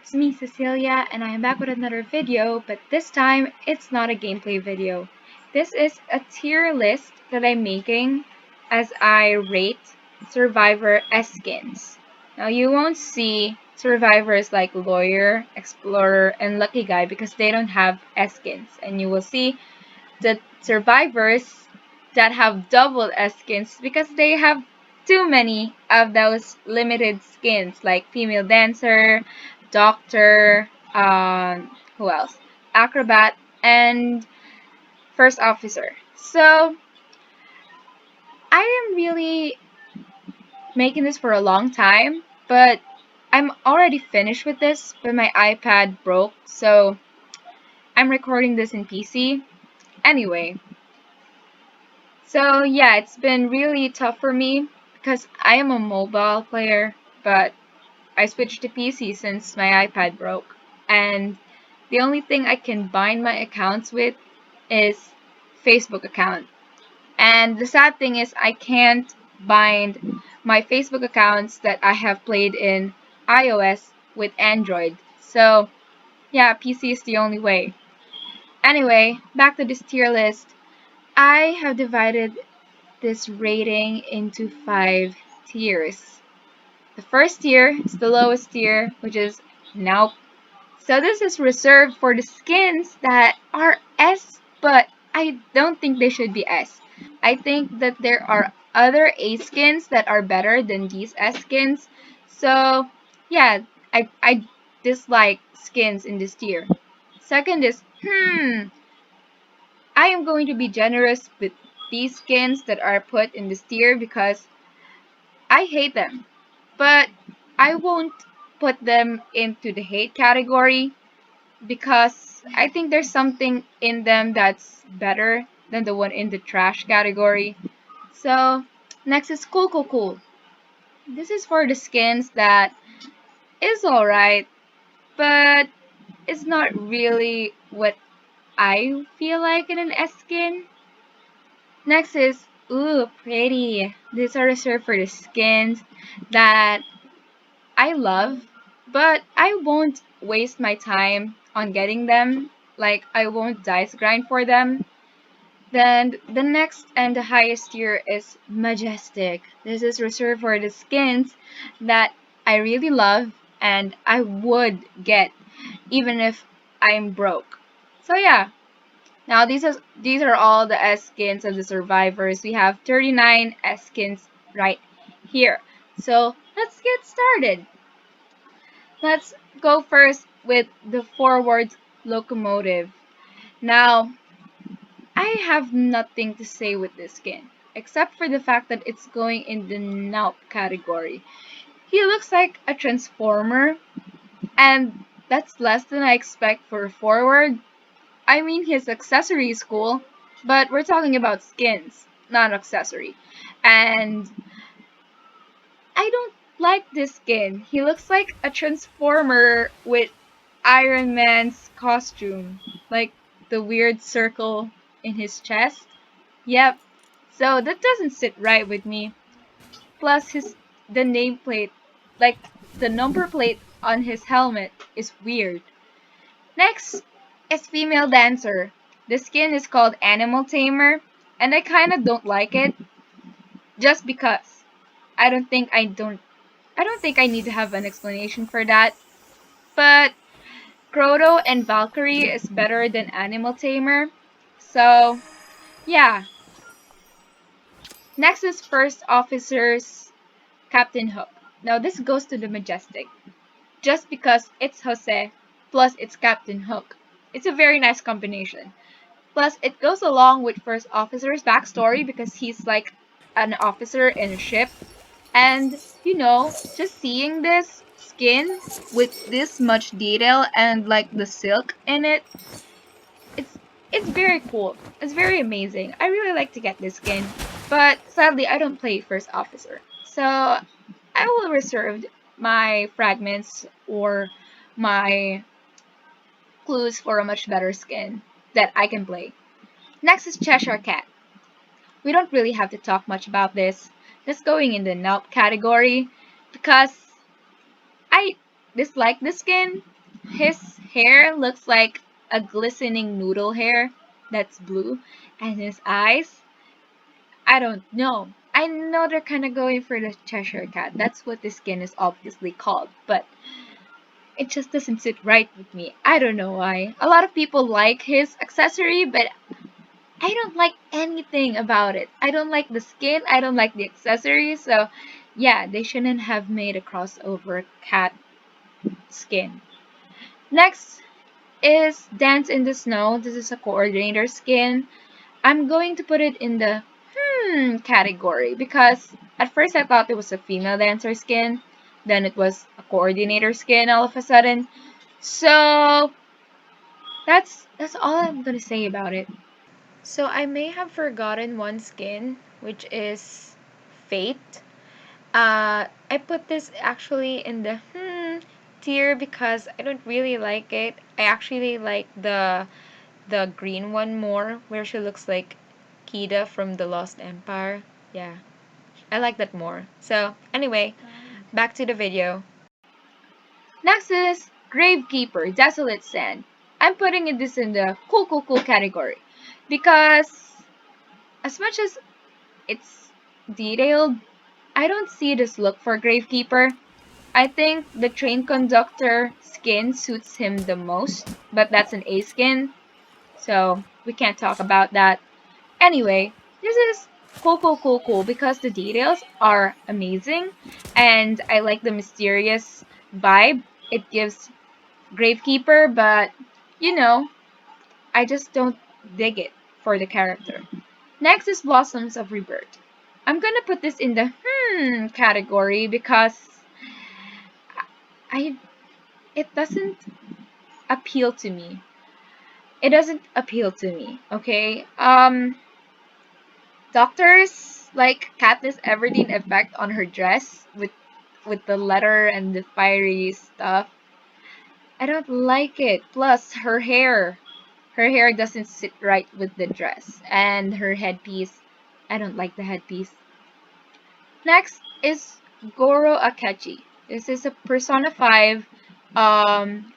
it's me, Cecilia, and I am back with another video, but this time it's not a gameplay video. This is a tier list that I'm making as I rate Survivor S skins. Now you won't see survivors like Lawyer, Explorer, and Lucky Guy because they don't have S skins, and you will see the survivors that have double S skins because they have too many of those limited skins like female dancer, doctor, who else? Acrobat and first officer. So I am really making this for a long time, but I'm already finished with this, but my iPad broke, so I'm recording this in PC. Anyway, so yeah, it's been really tough for me because I am a mobile player, but I switched to PC since my iPad broke. And the only thing I can bind my accounts with is Facebook account. And the sad thing is I can't bind my Facebook accounts that I have played in iOS with Android. So yeah, PC is the only way. Anyway, back to this tier list. I have divided this rating into 5 tiers. The first tier is the lowest tier, which is Nope. So this is reserved for the skins that are S, but I don't think they should be S. I think that there are other A skins that are better than these S skins. So yeah, I dislike skins in this tier. Second is, I am going to be generous with these skins that are put in this tier because I hate them. But I won't put them into the hate category because I think there's something in them that's better than the one in the trash category. So, next is Coco. This is for the skins that is alright, but it's not really what I feel like in an S skin. Next is Pretty. These are reserved for the skins that I love, but I won't waste my time on getting them. Like, I won't dice grind for them. Then the next and the highest tier is Majestic. This is reserved for the skins that I really love and I would get even if I'm broke. So yeah. Now these are all the S skins of the survivors. We have 39 S skins right here. So let's get started. Let's go first with the forward locomotive. Now, I have nothing to say with this skin, except for the fact that it's going in the Naup category. He looks like a transformer, and that's less than I expect for a forward. I mean, his accessory is cool, but we're talking about skins, not accessory. And I don't like this skin. He looks like a transformer with Iron Man's costume, like the weird circle in his chest. Yep. So that doesn't sit right with me. Plus the nameplate, like the number plate on his helmet is weird. Next is female dancer. The skin is called Animal Tamer, and I kind of don't like it just because. I don't think I need to have an explanation for that. But Croto and Valkyrie is better than Animal Tamer. So, yeah. Next is First Officer's Captain Hook. Now, this goes to the Majestic. Just because it's Jose plus it's Captain Hook. It's a very nice combination. Plus, it goes along with First Officer's backstory because he's like an officer in a ship. And, just seeing this skin with this much detail and like the silk in it, it's it's very cool. It's very amazing. I really like to get this skin, but sadly I don't play First Officer. So I will reserve my fragments or my clues for a much better skin that I can play. Next is Cheshire Cat. We don't really have to talk much about this. Just going in the Nope category because I dislike the skin, His hair looks like a glistening noodle hair that's blue, and his eyes, I don't know. I know they're kind of going for the Cheshire Cat. That's what the skin is obviously called, but it just doesn't sit right with me. I don't know why. A lot of people like his accessory, but I don't like anything about it. I don't like the skin, I don't like the accessories, so yeah, they shouldn't have made a crossover cat skin. Next is Dance in the Snow. This is a coordinator skin. I'm going to put it in the category because at first I thought it was a female dancer skin, then it was a coordinator skin all of a sudden. So that's all I'm gonna say about it. So I may have forgotten one skin, which is Fate. I put this actually in the tier because I don't really like it. I actually like the green one more, where she looks like Kida from the Lost Empire. Yeah, I like that more. So anyway, back to the video. Next is Gravekeeper, Desolate Sand. I'm putting this in the cool category because as much as it's detailed, I don't see this look for Gravekeeper. I think the train conductor skin suits him the most, but that's an A skin, so we can't talk about that. Anyway, this is cool because the details are amazing and I like the mysterious vibe it gives Gravekeeper, but you know, I just don't dig it for the character. Next is Blossoms of Rebirth. I'm gonna put this in the category because I it doesn't appeal to me. It doesn't appeal to me, okay? Doctors like Katniss Everdeen effect on her dress with the letter and the fiery stuff. I don't like it. Plus her hair. Her hair doesn't sit right with the dress. And her headpiece. I don't like the headpiece. Next is Goro Akechi. This is a Persona 5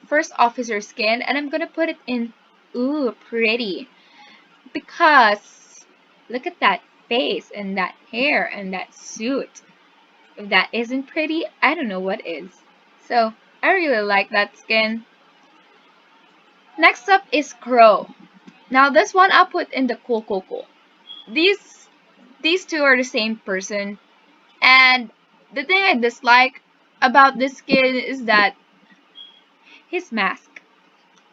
first officer skin, and I'm gonna put it in pretty. Because look at that face and that hair and that suit. If that isn't pretty, I don't know what is. So I really like that skin. Next up is Crow. Now this one I'll put in the cool. These two are the same person, and the thing I dislike about this skin is that his mask.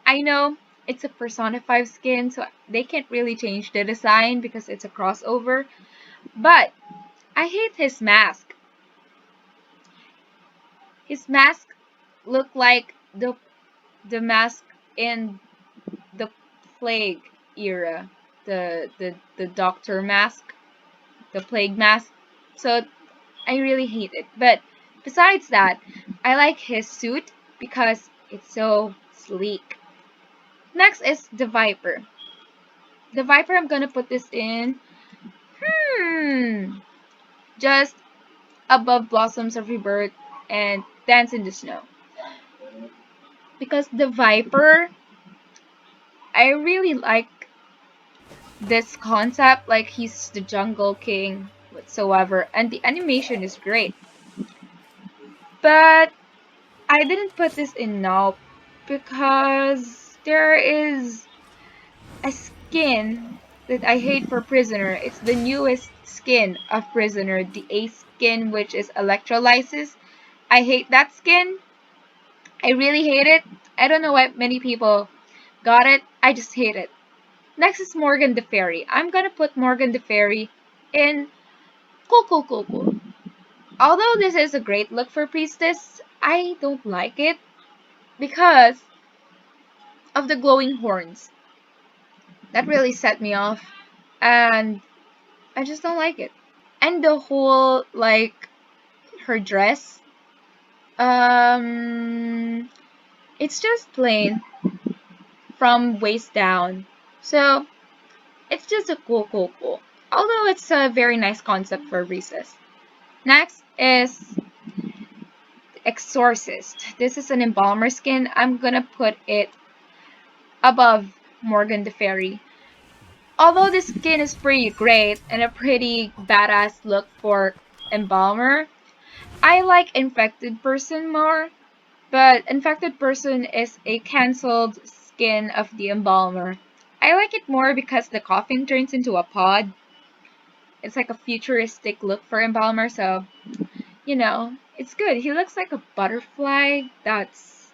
I know it's a Persona 5 skin, so they can't really change the design because it's a crossover, but I hate his mask. His mask looked like the mask in the plague era, the doctor mask, the plague mask. So I really hate it. But besides that, I like his suit because it's so sleek. Next is the Viper. The Viper, I'm gonna put this in just above Blossoms of Rebirth and Dance in the Snow. Because the Viper, I really like this concept, like he's the jungle king whatsoever, and the animation is great. But I didn't put this in now because there is a skin that I hate for Prisoner. It's the newest skin of Prisoner, the Ace skin, which is Electrolysis. I hate that skin. I really hate it. I don't know why many people got it. I just hate it. Next is Morgan the Fairy. I'm gonna put Morgan the Fairy in cool. Although this is a great look for Priestess, I don't like it because of the glowing horns. That really set me off, and I just don't like it. And the whole, like, her dress, it's just plain from waist down. So, it's just a cool. Although it's a very nice concept for Recess. Next is Exorcist. This is an embalmer skin. I'm gonna put it above Morgan the Fairy. Although this skin is pretty great and a pretty badass look for embalmer, I like infected person more. But infected person is a cancelled skin of the embalmer. I like it more because the coffin turns into a pod. It's like a futuristic look for embalmer, so it's good. He looks like a butterfly that's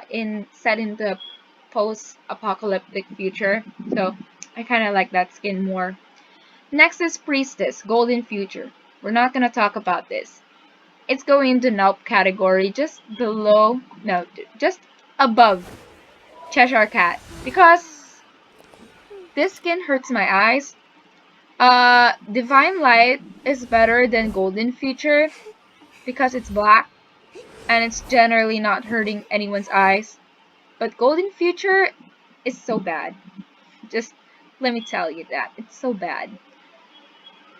in set in the post-apocalyptic future. So I kind of like that skin more. Next is Priestess, Golden Future. We're not gonna talk about this. It's going into Nope category, just below, no, just above Cheshire Cat, because this skin hurts my eyes. Divine Light is better than Golden Future because it's black and it's generally not hurting anyone's eyes. But Golden Future is so bad. Just let me tell you that. It's so bad.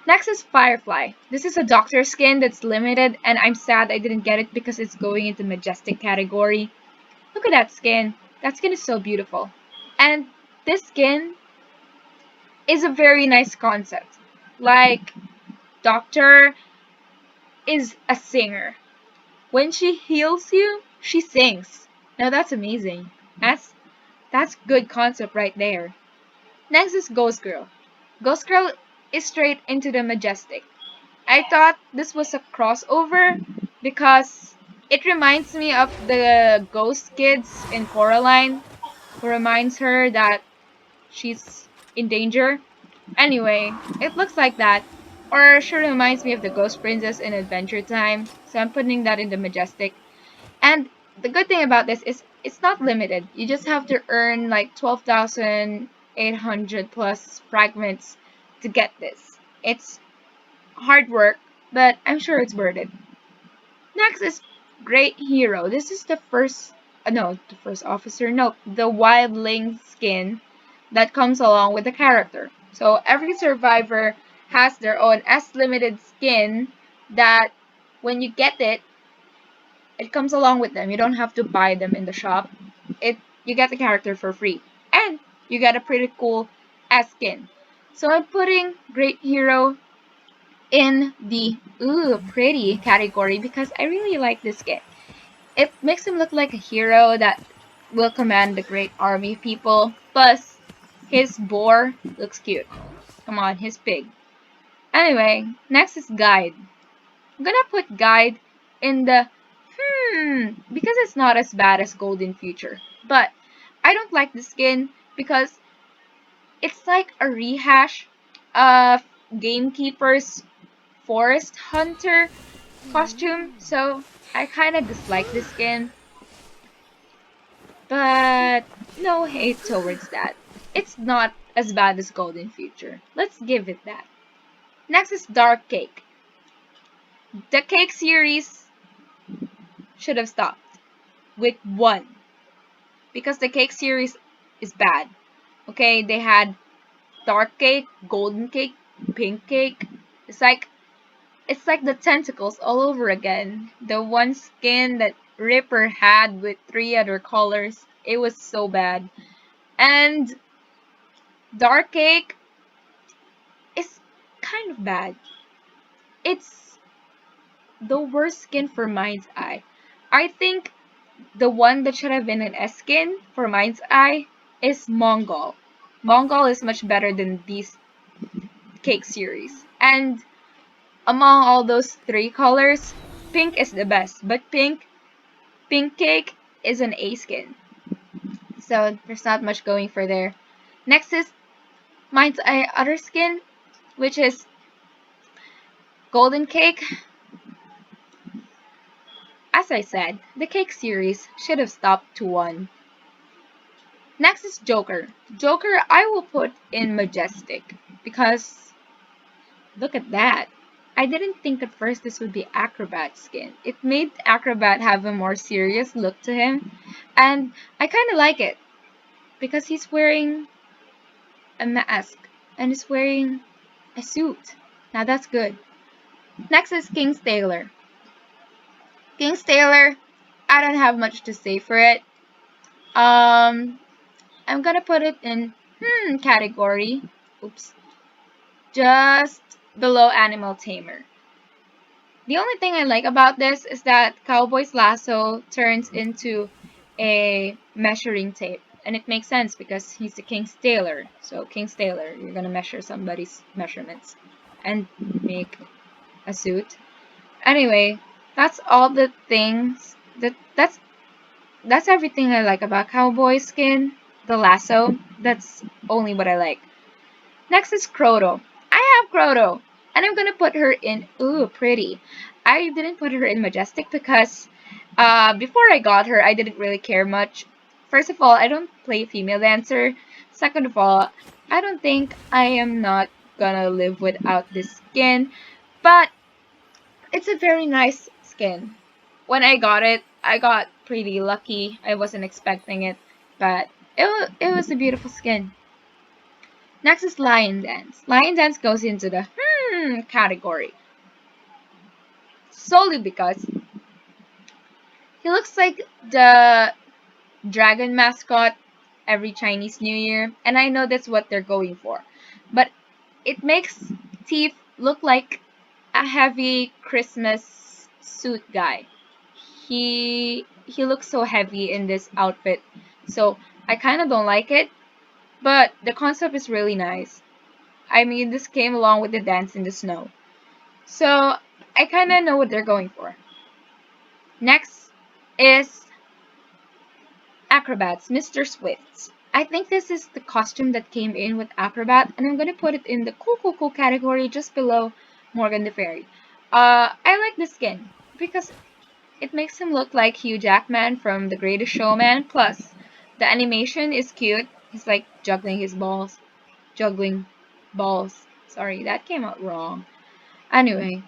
Next is Firefly. This is a doctor skin that's limited, and I'm sad I didn't get it because it's going into Majestic category. Look at that skin. That skin is so beautiful. And this skin is a very nice concept. Like, Doctor is a singer. When she heals you, she sings. Now that's amazing. That's good concept right there. Next is Ghost Girl. Ghost Girl is straight into the Majestic. I thought this was a crossover because it reminds me of the Ghost Kids in Coraline, who reminds her that she's in danger. Anyway, it looks like that. Or she reminds me of the Ghost Princess in Adventure Time, so I'm putting that in the Majestic. And the good thing about this is it's not limited. You just have to earn like 12,800 plus fragments to get this. It's hard work, but I'm sure it's worth it. Next is Great Hero. This is the first, no, the first officer, no, the wildling skin that comes along with the character. So every survivor has their own S-limited skin that when you get it, it comes along with them. You don't have to buy them in the shop. You get the character for free. And you get a pretty cool S skin. So I'm putting Great Hero in the pretty category because I really like this skin. It makes him look like a hero that will command the great army people. Plus, his boar looks cute. Come on, he's big. Anyway, next is Guide. I'm gonna put Guide in the because it's not as bad as Golden Future. But I don't like the skin because it's like a rehash of Gamekeeper's Forest Hunter costume. So I kind of dislike this skin. But no hate towards that. It's not as bad as Golden Future. Let's give it that. Next is Dark Cake. The Cake series should have stopped with 1 because the Cake series is bad. Okay, they had Dark Cake, Golden Cake, Pink Cake. It's like the tentacles all over again. The one skin that Ripper had with 3 other colors. It was so bad. And Dark Cake is kind of bad. It's the worst skin for Mind's Eye. I think the one that should have been an S skin for Mind's Eye is Mongol. Mongol is much better than these Cake series. And among all those 3 colors, pink is the best. But pink cake is an A skin. So there's not much going for there. Next is Mind's Eye Other Skin, which is Golden Cake. As I said, the Cake series should have stopped to 1. Next is Joker. Joker I will put in Majestic because look at that. I didn't think at first this would be Acrobat skin. It made Acrobat have a more serious look to him, and I kind of like it because he's wearing a mask and he's wearing a suit. Now that's good. Next is King's Tailor. King's Tailor, I don't have much to say for it. I'm gonna put it in category. Oops. Just below Animal Tamer. The only thing I like about this is that Cowboy's lasso turns into a measuring tape. And it makes sense because he's the King's Tailor. So King's Tailor, you're gonna measure somebody's measurements and make a suit. Anyway, that's all the things that's everything I like about Cowboy skin. The lasso, that's only what I like. Next is Croto. I have Croto, and I'm gonna put her in, ooh, pretty. I didn't put her in Majestic because before I got her, I didn't really care much. First of all, I don't play female dancer. Second of all, I don't think I am not gonna live without this skin, but it's a very nice skin. When I got it, I got pretty lucky. I wasn't expecting it, but it was a beautiful skin. Next is Lion Dance. Lion Dance goes into the category solely because he looks like the dragon mascot every Chinese New Year, and I know that's what they're going for. But it makes Teeth look like a heavy Christmas suit guy. He looks so heavy in this outfit. So I kind of don't like it, but the concept is really nice. I mean, this came along with the dance in the snow. So I kind of know what they're going for. Next is Acrobats, Mr. Swifts. I think this is the costume that came in with Acrobat, and I'm going to put it in the cool category just below Morgan the Fairy. I like the skin because it makes him look like Hugh Jackman from The Greatest Showman. Plus, the animation is cute. He's like juggling his balls. Juggling balls. Sorry, that came out wrong. Anyway,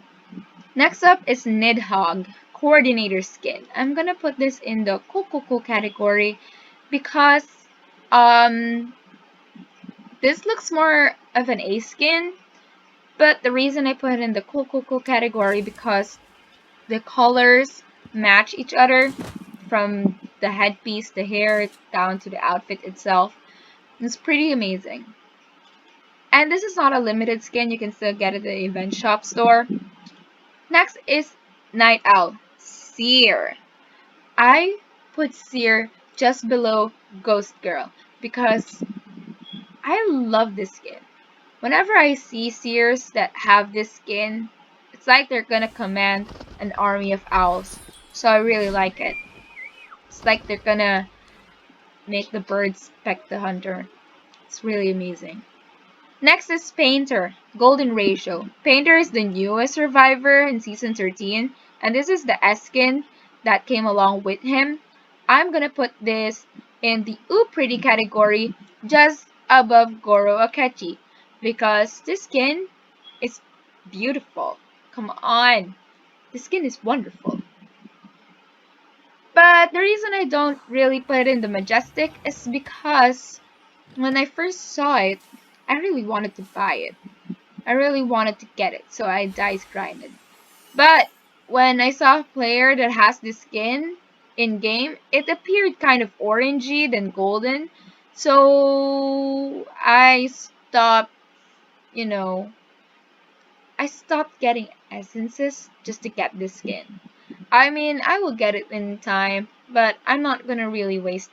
next up is Nidhogg, Coordinator Skin. I'm gonna put this in the cool category because um this looks more of an A skin, but the reason I put it in the cool category because the colors match each other from the headpiece, the hair, down to the outfit itself. It's pretty amazing. And this is not a limited skin, you can still get it at the event shop store. Next is Night Owl, Seer. I put Seer just below Ghost Girl because I love this skin. Whenever I see Seers that have this skin, it's like they're gonna command an army of owls. So I really like it. It's like they're gonna make the birds peck the hunter. It's really amazing. Next is Painter, Golden Ratio. Painter is the newest survivor in season 13, and this is the S skin that came along with him. I'm gonna put this in the Ooh Pretty category just above Goro Akechi because this skin is beautiful. Come on, the skin is wonderful. But the reason I don't really put it in the Majestic is because when I first saw it, I really wanted to buy it. I really wanted to get it, so I dice grinded. But when I saw a player that has this skin in game, it appeared kind of orangey than golden. So you know, I stopped getting essences just to get this skin. I mean, I will get it in time, but I'm not gonna really waste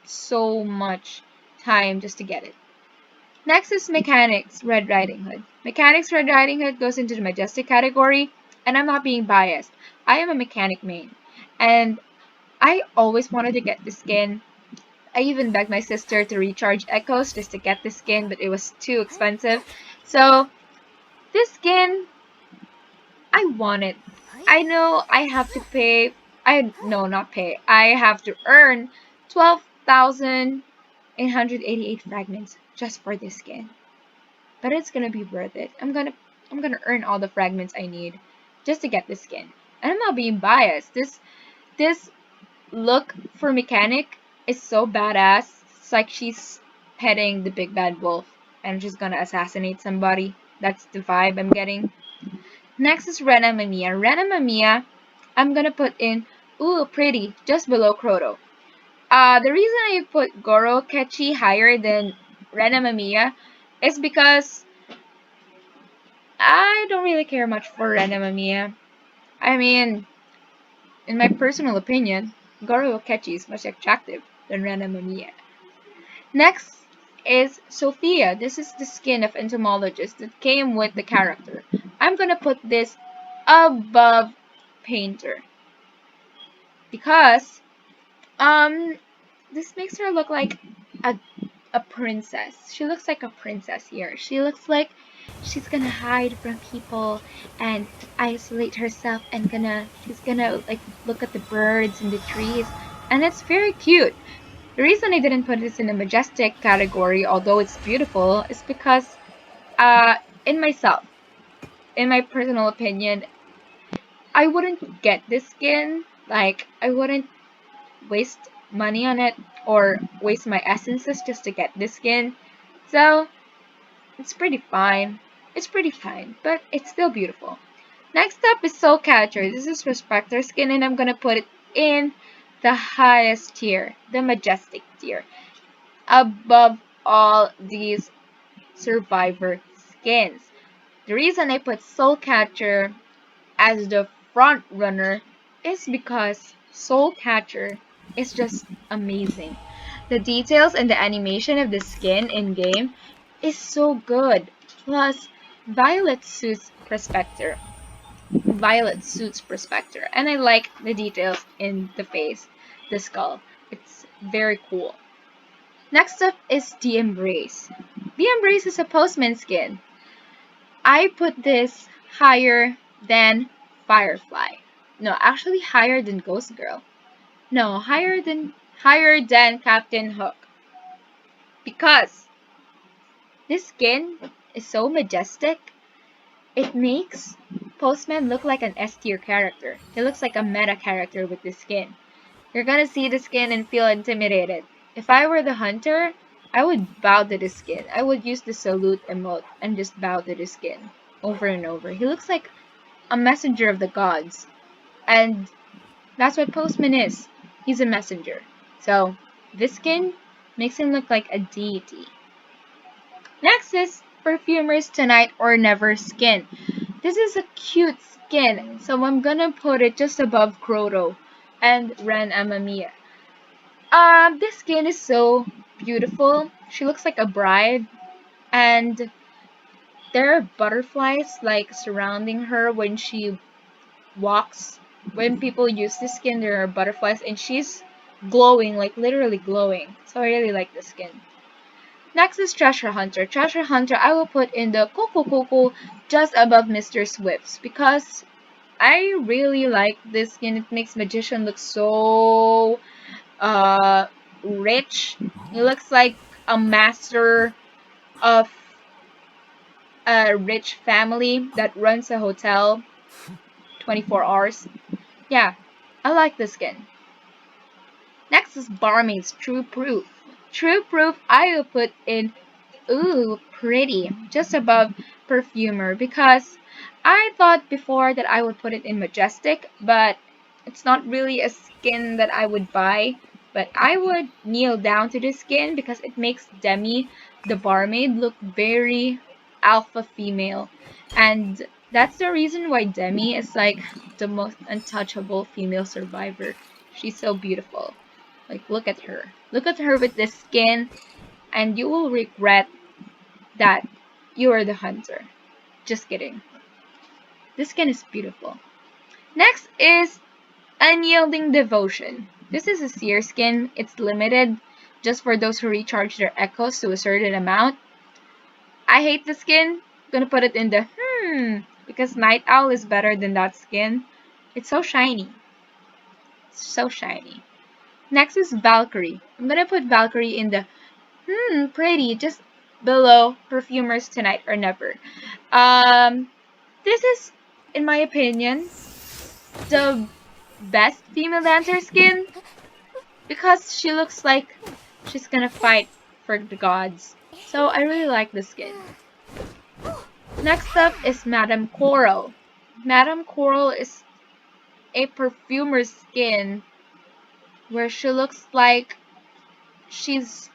so much time just to get it. Next is Mechanics Red Riding Hood. Mechanics Red Riding Hood goes into the Majestic category, and I'm not being biased. I am a mechanic main, and I always wanted to get this skin. I even begged my sister to recharge Echoes just to get this skin, but it was too expensive. So, this skin, I want it. I know I have to pay, not pay, I have to earn 12,888 fragments just for this skin. But it's gonna be worth it. I'm gonna earn all the fragments I need just to get this skin. And I'm not being biased. This look for Mechanic is so badass. It's like she's petting the big bad wolf and she's gonna assassinate somebody. That's the vibe I'm getting. Next is Rena Mamiya. Rena Mamiya I'm gonna put in ooh pretty just below Croto. The reason I put Goro Kechi higher than Rena Mamiya is because I don't really care much for Rena Mamiya. I mean, in my personal opinion, Goro Kechi is much attractive than Rena Mamiya. Next is Sophia. This is the skin of Entomologists that came with the character. I'm gonna put this above Painter because this makes her look like a a princess. She looks like a princess here. She looks like she's gonna hide from people and isolate herself and she's gonna like look at the birds and the trees, and it's very cute. The reason I didn't put this in the Majestic category, although it's beautiful, is because in myself, in my personal opinion, I wouldn't get this skin. Like I wouldn't waste money on it or waste my essences just to get this skin. So it's pretty fine. It's pretty fine, but it's still beautiful. Next up is Soul Catcher. This is Respector skin, and I'm gonna put it in the highest tier, the Majestic tier, above all these Survivor skins. The reason I put Soul Catcher as the front runner is because Soul Catcher is just amazing. The details and the animation of the skin in game is so good. Plus, Violet suits Prospector, and I like the details in the face, the skull. It's very cool. Next up is the Embrace. The Embrace is a Postman skin. I put this higher than Firefly. No, actually higher than Ghost Girl. No, higher than Captain Hook. Because this skin is so majestic, it makes Postman look like an S tier character. He looks like a meta character with this skin. You're gonna see the skin and feel intimidated. If I were the hunter, I would bow to the skin. I would use the salute emote and just bow to the skin over and over. He looks like a messenger of the gods. And that's what Postman is. He's a messenger. So, this skin makes him look like a deity. Next is Perfumer's Tonight or Never skin. This is a cute skin, so I'm gonna put it just above Croto and Ren Amamiya. This skin is so beautiful. She looks like a bride, and there are butterflies like surrounding her when she walks. When people use this skin, there are butterflies, and she's glowing, like literally glowing. So I really like this skin. Next is Treasure Hunter. Treasure Hunter, I will put in the Coco just above Mr. Swift's because I really like this skin. It makes Magician look so rich. He looks like a master of a rich family that runs a hotel 24 hours. Yeah, I like this skin. Next is Barmaid's True Proof. True Proof I will put in ooh, pretty, just above Perfumer because I thought before that I would put it in Majestic, but it's not really a skin that I would buy. But I would kneel down to this skin because it makes Demi, the barmaid, look very alpha female. And that's the reason why Demi is like the most untouchable female survivor. She's so beautiful. Like, look at her. Look at her with this skin, and you will regret that you are the hunter. Just kidding. This skin is beautiful. Next is Unyielding Devotion. This is a seer skin. It's limited just for those who recharge their echoes to a certain amount. I hate the skin. I'm gonna put it in the because Night Owl is better than that skin. It's so shiny. It's so shiny. Next is Valkyrie. I'm gonna put Valkyrie in the pretty just below Perfumers Tonight or Never. This is, in my opinion, the best female dancer skin because she looks like she's gonna fight for the gods. So I really like the skin. Next up is Madame Coral. Madame Coral is a Perfumer skin where she looks like she's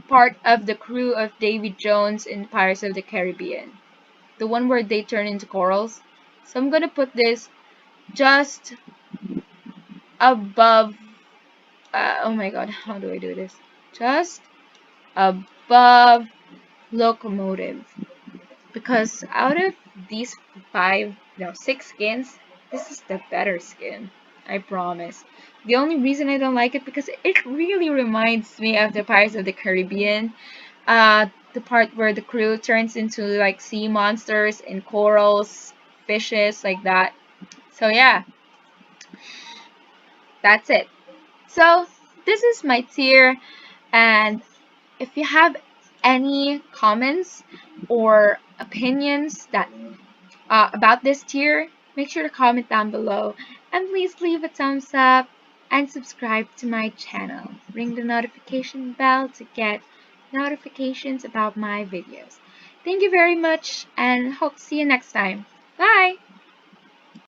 part of the crew of Davy Jones in Pirates of the Caribbean. The one where they turn into corals. So I'm gonna put this just above, oh my god, how do I do this? Just above locomotive. Because out of these six skins, this is the better skin. I promise. The only reason I don't like it because it really reminds me of the Pirates of the Caribbean. The part where the crew turns into like sea monsters and corals, fishes, like that. So yeah, that's it. So this is my tier, and if you have any comments or opinions that about this tier, make sure to comment down below, and please leave a thumbs up and subscribe to my channel. Ring the notification bell to get notifications about my videos. Thank you very much, and hope to see you next time. Bye!